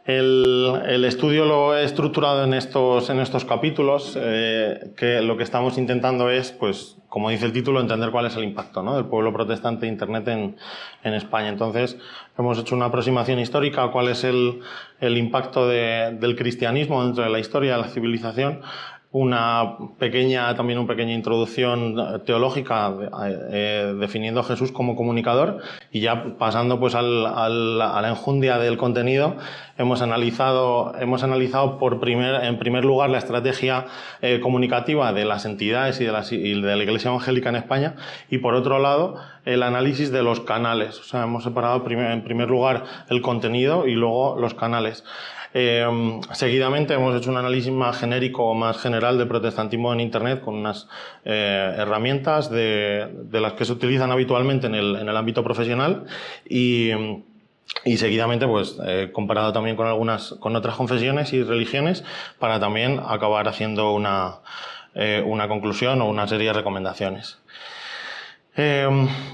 El estudio lo he estructurado en estos capítulos, que lo que estamos intentando es, pues, como dice el título, entender cuál es el impacto, ¿no?, del pueblo protestante de Internet en España. Entonces, hemos hecho una aproximación histórica a cuál es el impacto del cristianismo dentro de la historia de la civilización, también una pequeña introducción teológica definiendo a Jesús como comunicador, y ya pasando pues a la enjundia del contenido, hemos analizado en primer lugar la estrategia comunicativa de las entidades y de la Iglesia Evangélica en España, y por otro lado el análisis de los canales. O sea, hemos separado en primer lugar el contenido y luego los canales. Seguidamente hemos hecho un análisis más genérico, más general del protestantismo en Internet, con unas herramientas de las que se utilizan habitualmente en el ámbito profesional, y seguidamente pues comparado también con otras confesiones y religiones, para también acabar haciendo una conclusión o una serie de recomendaciones.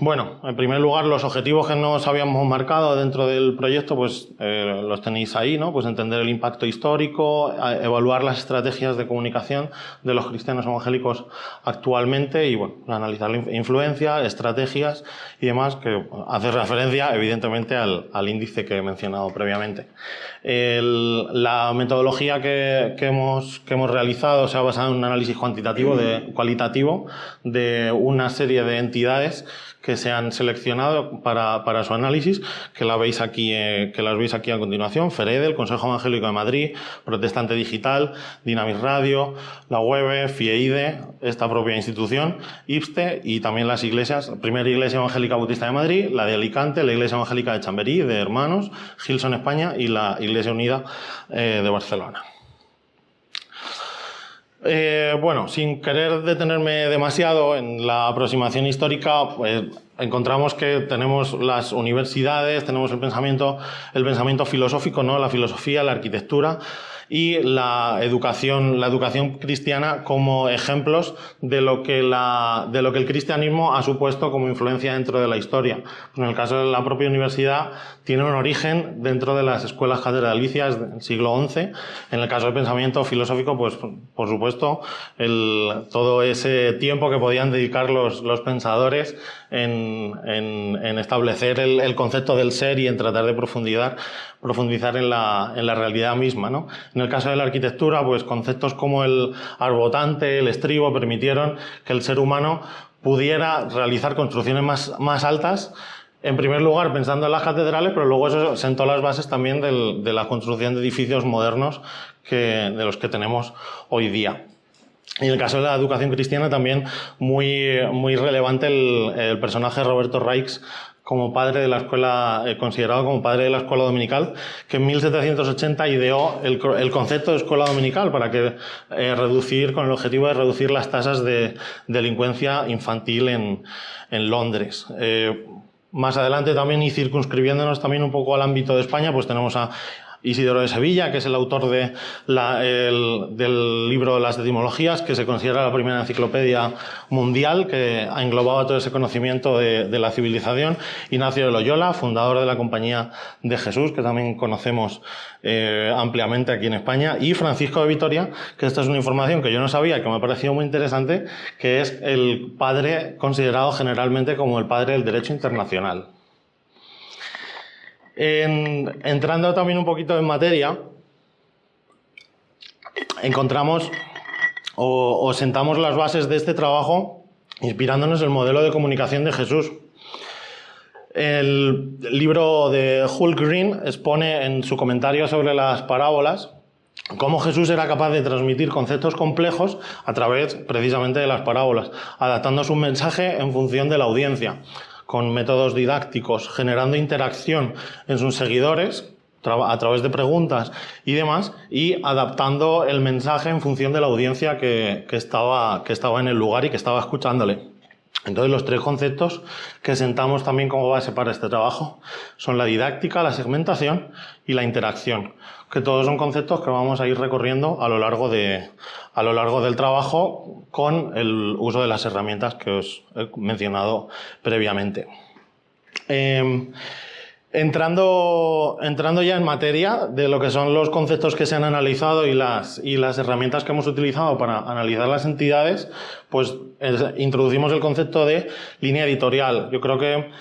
Bueno, en primer lugar, los objetivos que nos habíamos marcado dentro del proyecto, pues los tenéis ahí, ¿no? Pues entender el impacto histórico, evaluar las estrategias de comunicación de los cristianos evangélicos actualmente, y bueno, analizar la influencia, estrategias y demás, que hace referencia evidentemente al índice que he mencionado previamente. La metodología que hemos realizado se ha basado en un análisis cualitativo de una serie de entidades que se han seleccionado para su análisis, que las veis aquí a continuación: FEREDE, el Consejo Evangélico de Madrid, Protestante Digital, Dynamis Radio, la UEB, FIEIDE, esta propia institución, IPSTE, y también las iglesias: Primera Iglesia Evangélica Bautista de Madrid, la de Alicante, la Iglesia Evangélica de Chamberí, de Hermanos, Gilson España, y la Iglesia Unida de Barcelona. Bueno, sin querer detenerme demasiado en la aproximación histórica, pues encontramos que tenemos las universidades, tenemos el pensamiento filosófico, ¿no?, la filosofía, la arquitectura y la educación cristiana como ejemplos de lo que el cristianismo ha supuesto como influencia dentro de la historia. Pues en el caso de la propia universidad, tiene un origen dentro de las escuelas catedralicias del siglo XI. En el caso del pensamiento filosófico, pues por supuesto, todo ese tiempo que podían dedicar los pensadores en establecer el concepto del ser y en tratar de profundizar en la realidad misma, ¿no? En el caso de la arquitectura, pues conceptos como el arbotante, el estribo, permitieron que el ser humano pudiera realizar construcciones más altas, en primer lugar pensando en las catedrales, pero luego eso sentó las bases también de la construcción de edificios modernos de los que tenemos hoy día. Y en el caso de la educación cristiana, también muy relevante el personaje de Roberto Raix, como padre de la escuela, considerado como padre de la escuela dominical, que en 1780 ideó el concepto de escuela dominical con el objetivo de reducir las tasas de delincuencia infantil en Londres. Más adelante también, y circunscribiéndonos también un poco al ámbito de España, pues tenemos a Isidoro de Sevilla, que es el autor del libro Las Etimologías, que se considera la primera enciclopedia mundial que englobaba todo ese conocimiento de la civilización. Ignacio de Loyola, fundador de la Compañía de Jesús, que también conocemos ampliamente aquí en España. Y Francisco de Vitoria, que esta es una información que yo no sabía, que me ha parecido muy interesante, que es el padre considerado generalmente como el padre del derecho internacional. Entrando también un poquito en materia, encontramos o sentamos las bases de este trabajo inspirándonos en el modelo de comunicación de Jesús. El libro de Hull Green expone en su comentario sobre las parábolas cómo Jesús era capaz de transmitir conceptos complejos a través precisamente de las parábolas, adaptando su mensaje en función de la audiencia, con métodos didácticos, generando interacción en sus seguidores a través de preguntas y demás, y adaptando el mensaje en función de la audiencia que estaba en el lugar y que estaba escuchándole. Entonces, los tres conceptos que sentamos también como base para este trabajo son la didáctica, la segmentación y la interacción, que todos son conceptos que vamos a ir recorriendo a lo largo del trabajo con el uso de las herramientas que os he mencionado previamente. Entrando ya en materia de lo que son los conceptos que se han analizado y las herramientas que hemos utilizado para analizar las entidades, pues introducimos el concepto de línea editorial. Yo creo que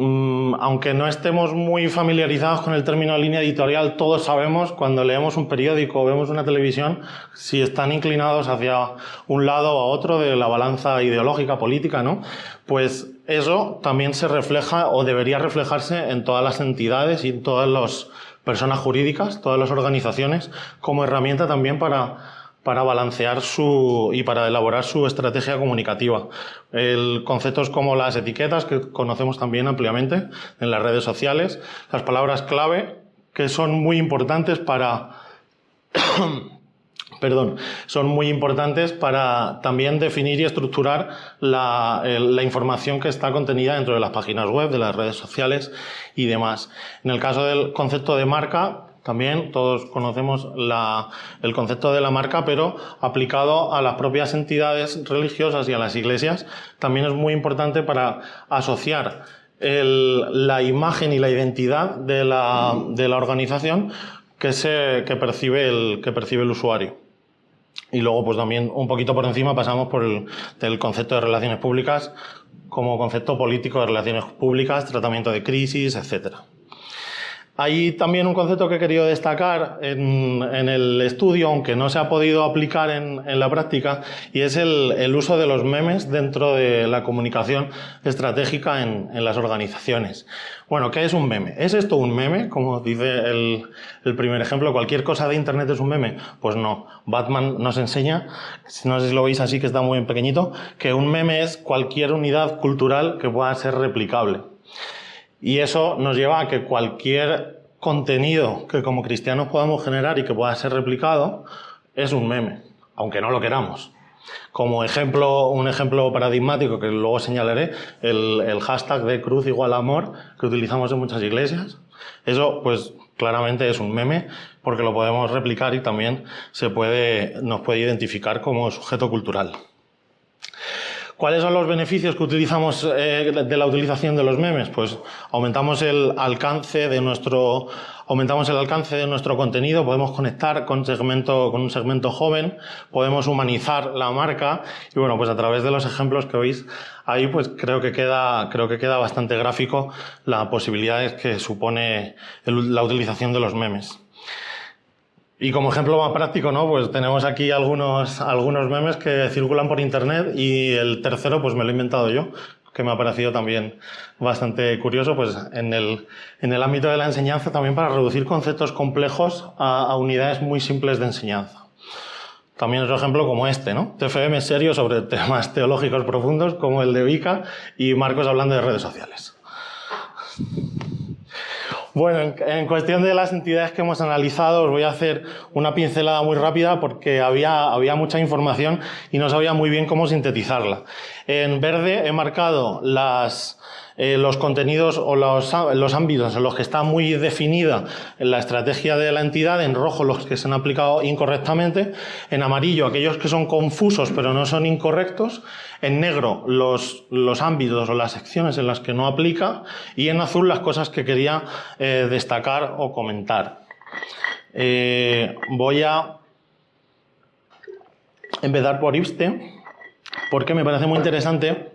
aunque no estemos muy familiarizados con el término línea editorial, todos sabemos cuando leemos un periódico o vemos una televisión si están inclinados hacia un lado o a otro de la balanza ideológica, política, ¿no? Pues eso también se refleja o debería reflejarse en todas las entidades y en todas las personas jurídicas, todas las organizaciones, como herramienta también para balancear y para elaborar su estrategia comunicativa. Conceptos como las etiquetas, que conocemos también ampliamente en las redes sociales, las palabras clave, que son muy importantes para son muy importantes para también definir y estructurar la información que está contenida dentro de las páginas web, de las redes sociales y demás. En el caso del concepto de marca, también todos conocemos el concepto de la marca, pero aplicado a las propias entidades religiosas y a las iglesias, también es muy importante para asociar la imagen y la identidad de la organización que percibe el usuario. Y luego, pues también un poquito por encima pasamos por del concepto de relaciones públicas como concepto político de relaciones públicas, tratamiento de crisis, etcétera. Hay también un concepto que he querido destacar en el estudio, aunque no se ha podido aplicar en la práctica, y es el uso de los memes dentro de la comunicación estratégica en las organizaciones. Bueno, ¿qué es un meme? ¿Es esto un meme? Como dice el primer ejemplo, ¿cualquier cosa de Internet es un meme? Pues no. Batman nos enseña, no sé si lo veis así que está muy pequeñito, que un meme es cualquier unidad cultural que pueda ser replicable. Y eso nos lleva a que cualquier contenido que como cristianos podamos generar y que pueda ser replicado es un meme, aunque no lo queramos. Como ejemplo, un ejemplo paradigmático que luego señalaré, el hashtag de cruz igual amor que utilizamos en muchas iglesias. Eso, pues, claramente es un meme porque lo podemos replicar y también nos puede identificar como sujeto cultural. ¿Cuáles son los beneficios que utilizamos de la utilización de los memes? Pues aumentamos el alcance de nuestro contenido, podemos conectar con un segmento joven, podemos humanizar la marca y bueno, pues a través de los ejemplos que veis ahí, pues creo que queda bastante gráfico las posibilidades que supone la utilización de los memes. Y como ejemplo más práctico, ¿no? Pues tenemos aquí algunos memes que circulan por internet y el tercero pues me lo he inventado yo, que me ha parecido también bastante curioso, pues en el ámbito de la enseñanza también para reducir conceptos complejos a unidades muy simples de enseñanza. También otro ejemplo como este, ¿no? TFM serio sobre temas teológicos profundos como el de Vika y Marcos hablando de redes sociales. Bueno, en cuestión de las entidades que hemos analizado, os voy a hacer una pincelada muy rápida porque había mucha información y no sabía muy bien cómo sintetizarla. En verde he marcado los contenidos o los ámbitos en los que está muy definida la estrategia de la entidad, en rojo los que se han aplicado incorrectamente, en amarillo aquellos que son confusos pero no son incorrectos, en negro los ámbitos o las secciones en las que no aplica y en azul las cosas que quería destacar o comentar. Voy a empezar por IPSTE porque me parece muy interesante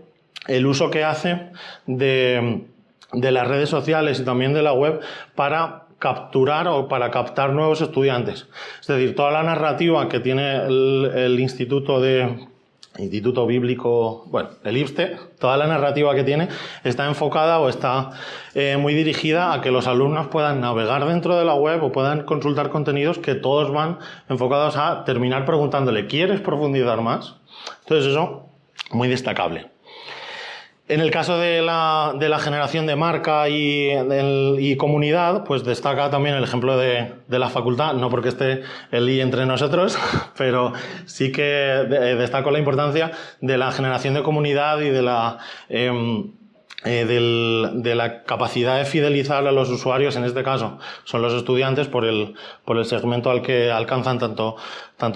el uso que hace de las redes sociales y también de la web para capturar o para captar nuevos estudiantes. Es decir, toda la narrativa que tiene el Instituto Bíblico, bueno, el IPSTE, toda la narrativa que tiene está enfocada o está muy dirigida a que los alumnos puedan navegar dentro de la web o puedan consultar contenidos que todos van enfocados a terminar preguntándole ¿quieres profundizar más? Entonces eso, muy destacable. En el caso de la generación de marca y comunidad, pues destaca también el ejemplo de la facultad, no porque esté el I entre nosotros, pero sí que destaco la importancia de la generación de comunidad y de la capacidad de fidelizar a los usuarios, en este caso son los estudiantes, por el segmento al que alcanzan tanto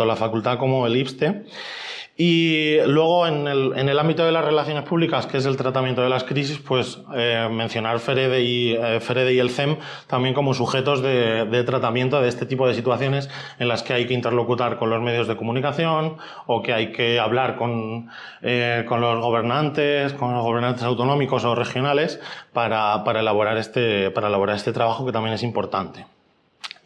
la facultad como el IPSTE. Y luego en el ámbito de las relaciones públicas, que es el tratamiento de las crisis, pues mencionar FEREDE y el CEM también como sujetos de tratamiento de este tipo de situaciones en las que hay que interlocutar con los medios de comunicación o que hay que hablar con los gobernantes autonómicos o regionales para elaborar este trabajo, que también es importante.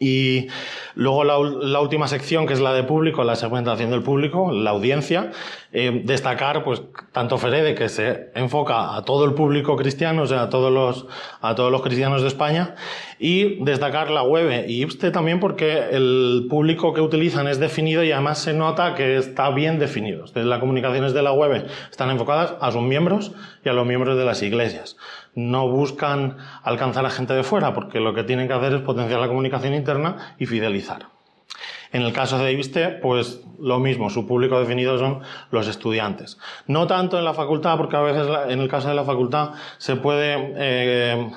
Y luego la última sección, que es la de público, la segmentación del público, la audiencia. Destacar, pues, tanto FEREDE, que se enfoca a todo el público cristiano, o sea, a todos los cristianos de España, y destacar la WEB y IPSTE también, porque el público que utilizan es definido y además se nota que está bien definido. Las comunicaciones de la WEB están enfocadas a sus miembros y a los miembros de las iglesias. No buscan alcanzar a gente de fuera, porque lo que tienen que hacer es potenciar la comunicación interna y fidelizar. En el caso de IPSTE, pues lo mismo, su público definido son los estudiantes. No tanto en la facultad, porque a veces en el caso de la facultad se puede...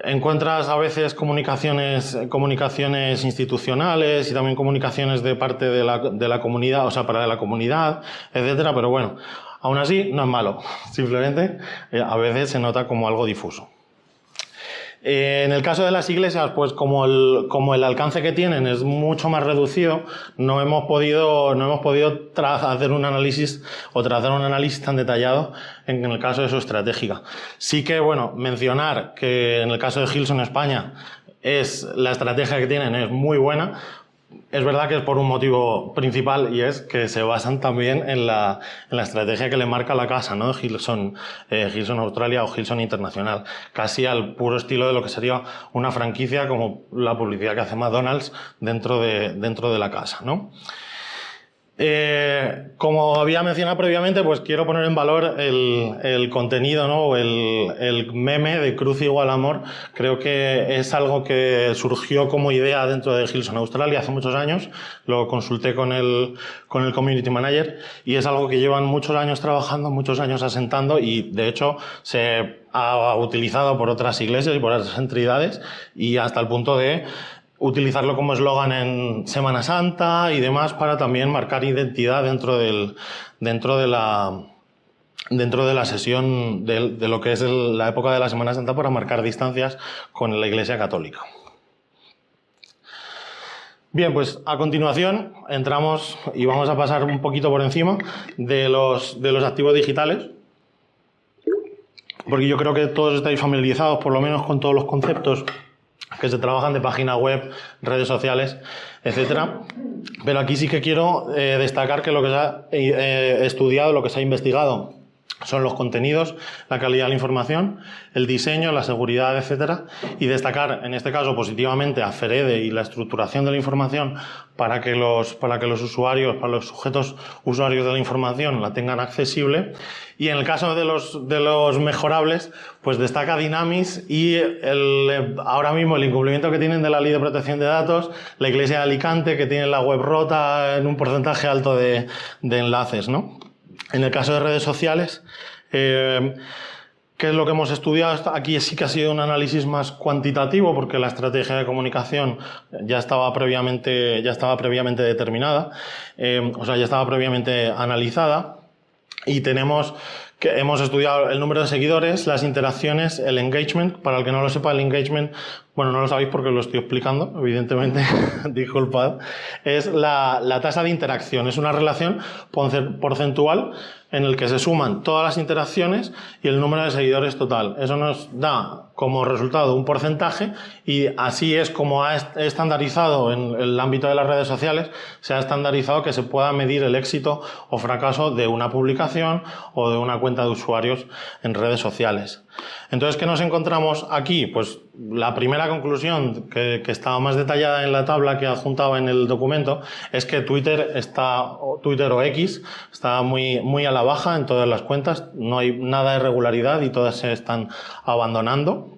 encuentras a veces comunicaciones institucionales y también comunicaciones de parte de la comunidad, o sea, para la comunidad, etcétera, pero bueno, aún así no es malo, simplemente a veces se nota como algo difuso. En el caso de las iglesias, pues como el alcance que tienen es mucho más reducido, no hemos podido hacer un análisis o trazar un análisis tan detallado en el caso de su estratégica. Sí que, bueno, mencionar que en el caso de Hillsong España la estrategia que tienen es muy buena. Es verdad que es por un motivo principal, y es que se basan también en la estrategia que le marca la casa, ¿no? Hillsong Australia o Hillsong Internacional, casi al puro estilo de lo que sería una franquicia, como la publicidad que hace McDonald's dentro de la casa, ¿no? Como había mencionado previamente, pues quiero poner en valor el contenido, ¿no? El meme de Cruz igual amor. Creo que es algo que surgió como idea dentro de Hillsong Australia hace muchos años. Lo consulté con el community manager y es algo que llevan muchos años trabajando, muchos años asentando, y de hecho se ha utilizado por otras iglesias y por otras entidades, y hasta el punto de utilizarlo como eslogan en Semana Santa y demás, para también marcar identidad dentro de la sesión de lo que es la época de la Semana Santa, para marcar distancias con la Iglesia Católica. Bien, pues a continuación entramos y vamos a pasar un poquito por encima de los activos digitales, porque yo creo que todos estáis familiarizados por lo menos con todos los conceptos que se trabajan de página web, redes sociales, etcétera. Pero aquí sí que quiero destacar que lo que se ha estudiado, lo que se ha investigado, son los contenidos, la calidad de la información, el diseño, la seguridad, etcétera, y destacar en este caso positivamente a FEREDE y la estructuración de la información para que los usuarios, para los sujetos usuarios de la información la tengan accesible. Y en el caso de los mejorables, pues destaca Dynamis y ahora mismo el incumplimiento que tienen de la Ley de Protección de Datos, la Iglesia de Alicante, que tiene la web rota en un porcentaje alto de enlaces, ¿no? En el caso de redes sociales, ¿qué es lo que hemos estudiado? Aquí sí que ha sido un análisis más cuantitativo, porque la estrategia de comunicación ya estaba previamente determinada, ya estaba previamente analizada, y hemos estudiado el número de seguidores, las interacciones, el engagement. Para el que no lo sepa, el engagement, bueno, no lo sabéis porque lo estoy explicando, evidentemente, disculpad, es la tasa de interacción. Es una relación porcentual en el que se suman todas las interacciones y el número de seguidores total. Eso nos da como resultado un porcentaje, y así es como ha estandarizado en el ámbito de las redes sociales, se ha estandarizado que se pueda medir el éxito o fracaso de una publicación o de una cuenta de usuarios en redes sociales. Entonces, ¿qué nos encontramos aquí? Pues la primera conclusión, que estaba más detallada en la tabla que he adjuntado en el documento, es que Twitter o X está muy a la baja en todas las cuentas, no hay nada de regularidad y todas se están abandonando.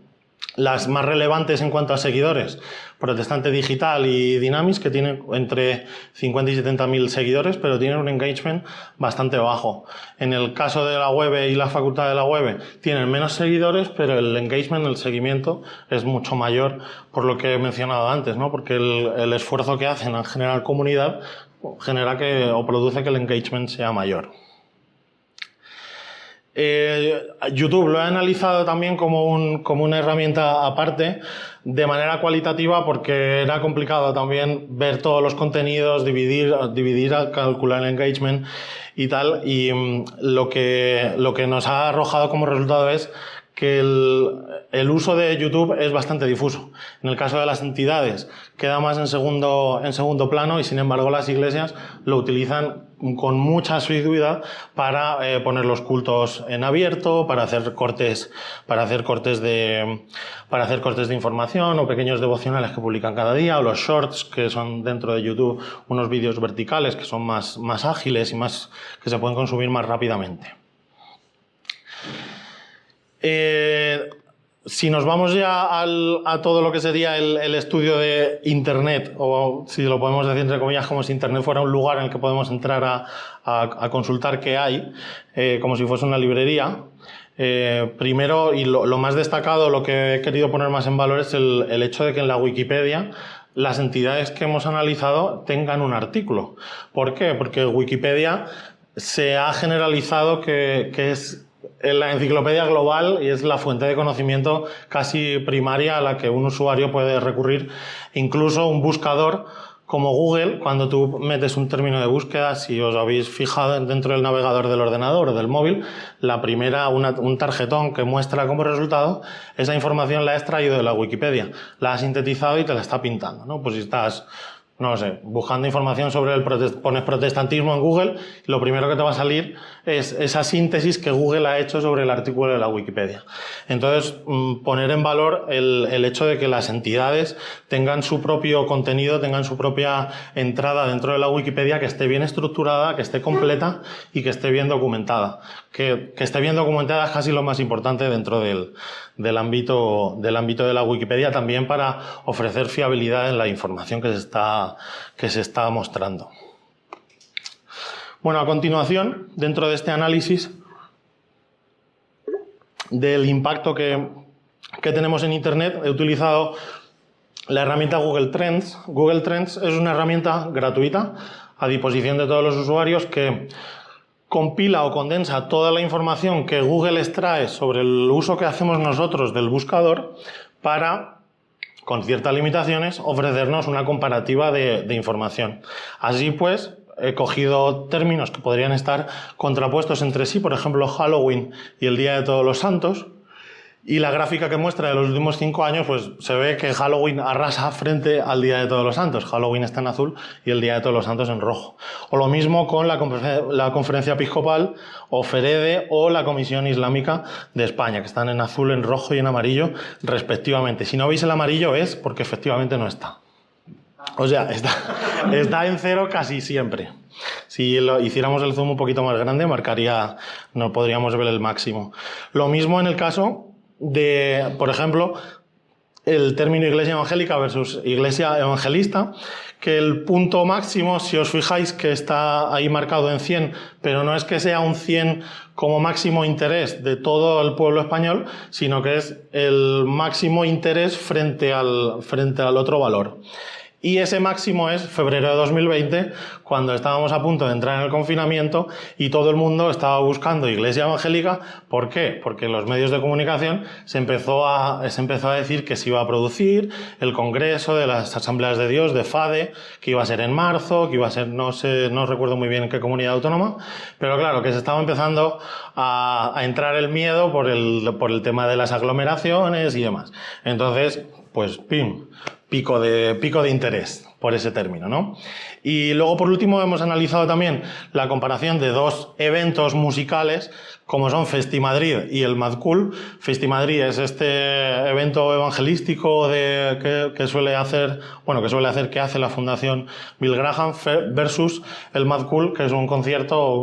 Las más relevantes en cuanto a seguidores, Protestante Digital y Dynamis, que tienen entre 50 y 70.000 seguidores, pero tienen un engagement bastante bajo. En el caso de la web y la facultad de la web, tienen menos seguidores, pero el engagement, el seguimiento, es mucho mayor, por lo que he mencionado antes, ¿no? Porque el esfuerzo que hacen en generar comunidad genera o produce que el engagement sea mayor. YouTube lo he analizado también como una herramienta aparte, de manera cualitativa, porque era complicado también ver todos los contenidos, dividir, calcular el engagement y tal, y lo que nos ha arrojado como resultado es que el uso de YouTube es bastante difuso. En el caso de las entidades queda más en segundo plano, y sin embargo las iglesias lo utilizan con mucha asiduidad para poner los cultos en abierto, para hacer cortes de información, o pequeños devocionales que publican cada día, o los shorts, que son dentro de YouTube unos vídeos verticales que son más ágiles y que se pueden consumir más rápidamente. Si nos vamos ya a todo lo que sería el estudio de Internet, o si lo podemos decir entre comillas, como si Internet fuera un lugar en el que podemos entrar a consultar qué hay, como si fuese una librería, primero, y lo más destacado, lo que he querido poner más en valor, es el hecho de que en la Wikipedia las entidades que hemos analizado tengan un artículo. ¿Por qué? Porque Wikipedia se ha generalizado que es la enciclopedia global y es la fuente de conocimiento casi primaria a la que un usuario puede recurrir. Incluso un buscador como Google, cuando tú metes un término de búsqueda, si os habéis fijado dentro del navegador del ordenador o del móvil, la primera, un tarjetón que muestra como resultado, esa información la has extraído de la Wikipedia, la has sintetizado y te la está pintando, ¿no? Pues si estás, no sé, buscando información sobre pones protestantismo en Google, y lo primero que te va a salir es esa síntesis que Google ha hecho sobre el artículo de la Wikipedia. Entonces, poner en valor el hecho de que las entidades tengan su propio contenido, tengan su propia entrada dentro de la Wikipedia, que esté bien estructurada, que esté completa y que esté bien documentada. Que esté bien documentada es casi lo más importante dentro del ámbito de la Wikipedia, también para ofrecer fiabilidad en la información que se está mostrando. Bueno, a continuación, dentro de este análisis del impacto que tenemos en Internet, he utilizado la herramienta Google Trends. Google Trends es una herramienta gratuita a disposición de todos los usuarios que compila o condensa toda la información que Google extrae sobre el uso que hacemos nosotros del buscador para, con ciertas limitaciones, ofrecernos una comparativa de información. Así pues, he cogido términos que podrían estar contrapuestos entre sí, por ejemplo, Halloween y el Día de Todos los Santos, y la gráfica que muestra de los últimos 5 años, pues se ve que Halloween arrasa frente al Día de Todos los Santos. Halloween está en azul y el Día de Todos los Santos en rojo. O lo mismo con la Conferencia Episcopal, o FEREDE, o la Comisión Islámica de España, que están en azul, en rojo y en amarillo respectivamente. Si no veis el amarillo es porque efectivamente no está. O sea, está en 0 casi siempre. Si hiciéramos el zoom un poquito más grande, no podríamos ver el máximo. Lo mismo en el caso de, por ejemplo, el término iglesia evangélica versus iglesia evangelista, que el punto máximo, si os fijáis, que está ahí marcado en 100, pero no es que sea un 100 como máximo interés de todo el pueblo español, sino que es el máximo interés frente al otro valor. Y ese máximo es febrero de 2020, cuando estábamos a punto de entrar en el confinamiento y todo el mundo estaba buscando iglesia evangélica. ¿Por qué? Porque en los medios de comunicación se empezó a decir que se iba a producir el congreso de las Asambleas de Dios, de FADE, que iba a ser en marzo, que iba a ser, no recuerdo muy bien en qué comunidad autónoma, pero claro, que se estaba empezando a entrar el miedo por el tema de las aglomeraciones y demás. Entonces, pues, ¡pim!, pico de interés por ese término, ¿no? Y luego, por último, hemos analizado también la comparación de 2 eventos musicales, como son Festimadrid y el Mad Cool. Festimadrid es este evento evangelístico que hace la Fundación Bill Graham, versus el Mad Cool, que es un concierto,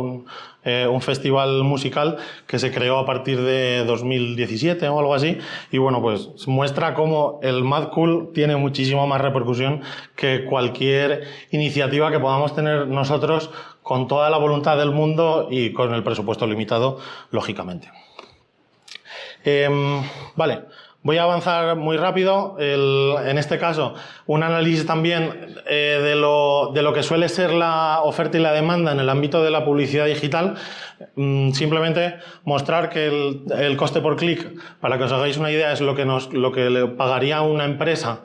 un festival musical que se creó a partir de 2017 o algo así, y bueno, pues muestra cómo el Mad Cool tiene muchísima más repercusión que cualquier iniciativa que podamos tener nosotros, con toda la voluntad del mundo y con el presupuesto limitado, lógicamente. Vale, Voy a avanzar muy rápido. En este caso, un análisis también de lo que suele ser la oferta y la demanda en el ámbito de la publicidad digital. Simplemente mostrar que el coste por clic, para que os hagáis una idea, es lo que le pagaría una empresa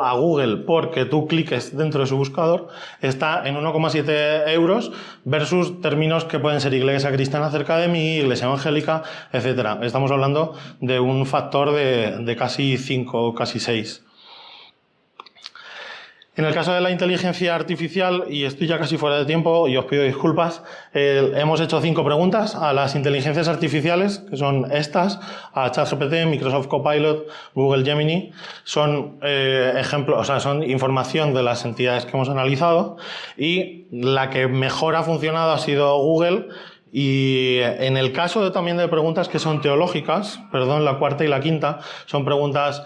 a Google porque tú cliques dentro de su buscador, está en 1,7 euros versus términos que pueden ser iglesia cristiana cerca de mí, iglesia evangélica, etcétera. Estamos hablando de un factor de casi 5, casi 6. En el caso de la inteligencia artificial, y estoy ya casi fuera de tiempo y os pido disculpas, hemos hecho 5 preguntas a las inteligencias artificiales, que son estas, a ChatGPT, Microsoft Copilot, Google Gemini. Son ejemplos, o sea, son información de las entidades que hemos analizado, y la que mejor ha funcionado ha sido Google. Y en el caso también de preguntas que son teológicas, perdón, la cuarta y la quinta son preguntas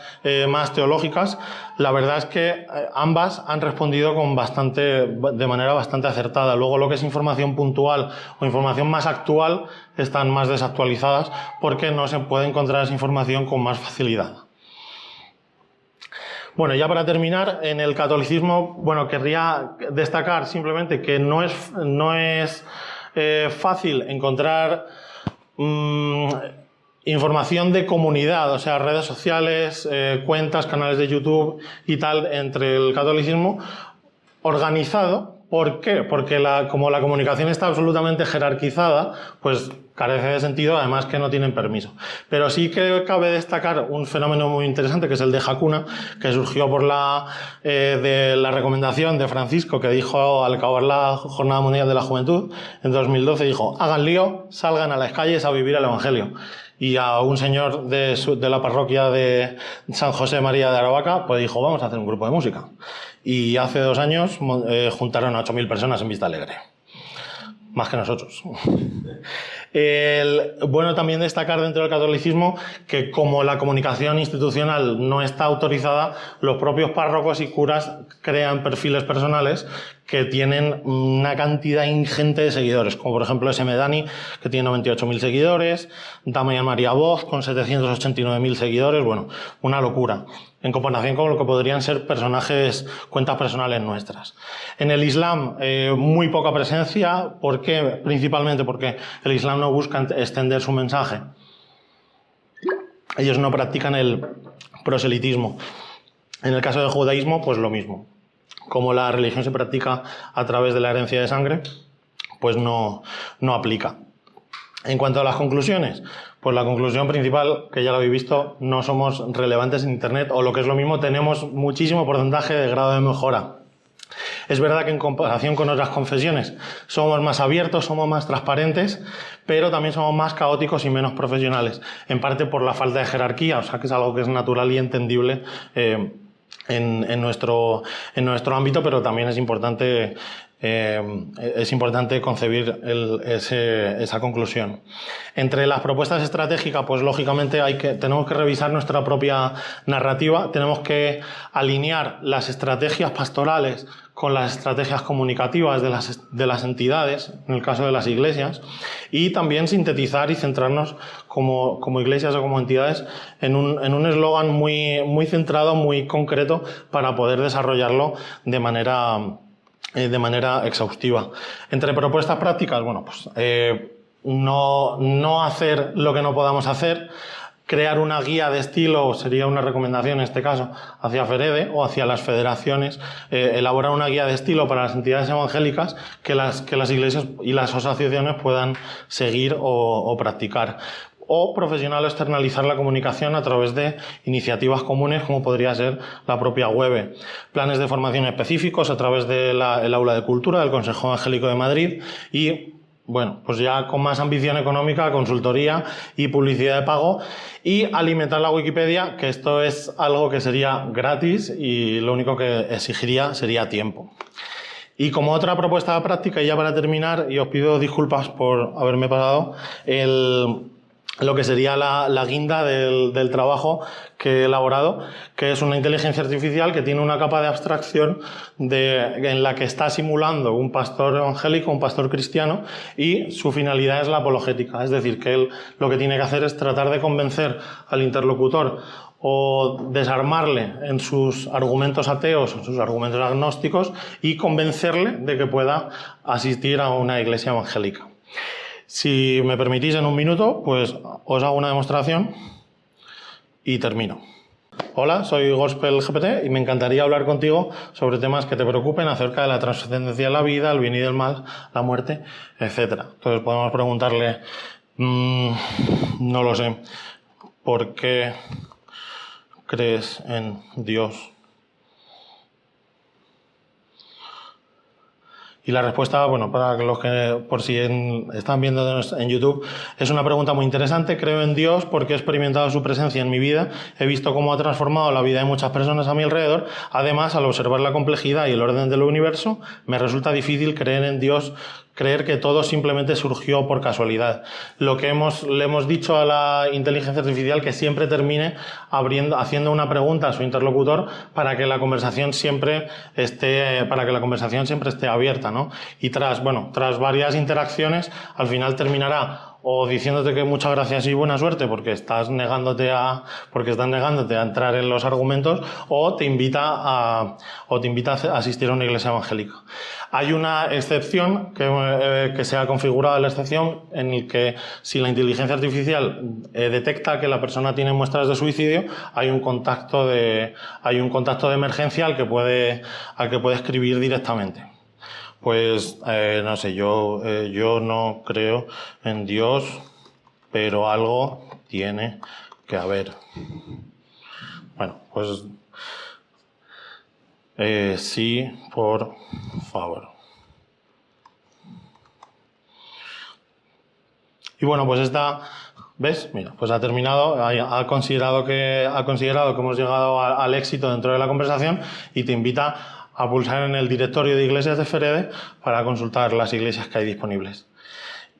más teológicas, la verdad es que ambas han respondido de manera bastante acertada. Luego lo que es información puntual o información más actual están más desactualizadas porque no se puede encontrar esa información con más facilidad. Bueno, ya para terminar, en el catolicismo, bueno, querría destacar simplemente que no es fácil encontrar información de comunidad, o sea, redes sociales, cuentas, canales de YouTube y tal, entre el catolicismo organizado. ¿Por qué? Porque como la comunicación está absolutamente jerarquizada, pues carece de sentido, además que no tienen permiso. Pero sí que cabe destacar un fenómeno muy interesante, que es el de Hakuna, que surgió por de la recomendación de Francisco, que dijo al acabar la Jornada Mundial de la Juventud, en 2012, dijo: hagan lío, salgan a las calles a vivir el Evangelio. Y a un señor de la parroquia de San José María de Aravaca, pues dijo: vamos a hacer un grupo de música. Y hace 2 años juntaron a 8.000 personas en Vista Alegre. Más que nosotros. Bueno, también destacar dentro del catolicismo que como la comunicación institucional no está autorizada, los propios párrocos y curas crean perfiles personales que tienen una cantidad ingente de seguidores, como por ejemplo SM Dani, que tiene 98.000 seguidores, Damián María Voz, con 789.000 seguidores, bueno, una locura, en comparación con lo que podrían ser cuentas personales nuestras. En el Islam, muy poca presencia. ¿Por qué? Principalmente porque el Islam no busca extender su mensaje. Ellos no practican el proselitismo. En el caso del judaísmo, pues lo mismo. Como la religión se practica a través de la herencia de sangre, pues no aplica. En cuanto a las conclusiones, pues la conclusión principal, que ya lo habéis visto, no somos relevantes en Internet, o lo que es lo mismo, tenemos muchísimo porcentaje de grado de mejora. Es verdad que en comparación con otras confesiones somos más abiertos, somos más transparentes, pero también somos más caóticos y menos profesionales, en parte por la falta de jerarquía, o sea que es algo que es natural y entendible en nuestro ámbito, pero también es importante concebir esa conclusión. Entre las propuestas estratégicas, pues lógicamente tenemos que revisar nuestra propia narrativa, tenemos que alinear las estrategias pastorales con las estrategias comunicativas de las entidades, en el caso de las iglesias, y también sintetizar y centrarnos como iglesias o como entidades en un eslogan muy centrado, muy concreto, para poder desarrollarlo de manera exhaustiva. Entre propuestas prácticas, bueno, pues no hacer lo que no podamos hacer. Crear una guía de estilo sería una recomendación en este caso hacia FEREDE o hacia las federaciones. Elaborar una guía de estilo para las entidades evangélicas que las iglesias y las asociaciones puedan seguir o practicar. O profesional externalizar la comunicación a través de iniciativas comunes, como podría ser la propia web. Planes de formación específicos a través del Aula de Cultura del Consejo Evangélico de Madrid y, bueno, pues ya con más ambición económica, consultoría y publicidad de pago, y alimentar la Wikipedia, que esto es algo que sería gratis y lo único que exigiría sería tiempo. Y como otra propuesta práctica, y ya para terminar, y os pido disculpas por haberme pasado, lo que sería la guinda del trabajo que he elaborado, que es una inteligencia artificial que tiene una capa de abstracción en la que está simulando un pastor evangélico, un pastor cristiano, y su finalidad es la apologética. Es decir, que él lo que tiene que hacer es tratar de convencer al interlocutor o desarmarle en sus argumentos ateos, en sus argumentos agnósticos y convencerle de que pueda asistir a una iglesia evangélica. Si me permitís en un minuto, pues os hago una demostración y termino. Hola, soy Gospel GPT y me encantaría hablar contigo sobre temas que te preocupen acerca de la trascendencia de la vida, el bien y del mal, la muerte, etc. Entonces podemos preguntarle, no lo sé, ¿por qué crees en Dios? Y la respuesta, bueno, para los que por si están viendo en YouTube, es una pregunta muy interesante. Creo en Dios porque he experimentado su presencia en mi vida, he visto cómo ha transformado la vida de muchas personas a mi alrededor. Además, al observar la complejidad y el orden del universo, me resulta difícil creer en Dios, creer que todo simplemente surgió por casualidad. Lo que le hemos dicho a la inteligencia artificial que siempre termine haciendo una pregunta a su interlocutor para que la conversación siempre esté abierta, ¿no? Y tras varias interacciones, al final terminará o diciéndote que muchas gracias y buena suerte porque estás negándote a entrar en los argumentos, o te invita a asistir a una iglesia evangélica. Hay una excepción que se ha configurado la excepción en el que si la inteligencia artificial detecta que la persona tiene muestras de suicidio, hay un contacto de emergencia al que puede escribir directamente. Pues no sé, yo no creo en Dios, pero algo tiene que haber. Bueno, pues sí, por favor. Y bueno, pues ¿ves? Mira, pues ha terminado, ha considerado que hemos llegado al éxito dentro de la conversación y te invita a pulsar en el directorio de iglesias de Ferede para consultar las iglesias que hay disponibles.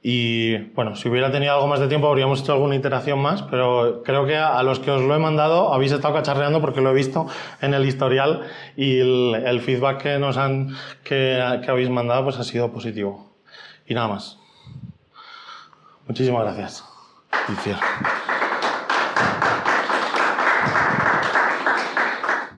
Y bueno, si hubiera tenido algo más de tiempo habríamos hecho alguna iteración más, pero creo que a los que os lo he mandado habéis estado cacharreando porque lo he visto en el historial y el feedback que habéis mandado pues ha sido positivo. Y nada más. Muchísimas gracias. Y cierro.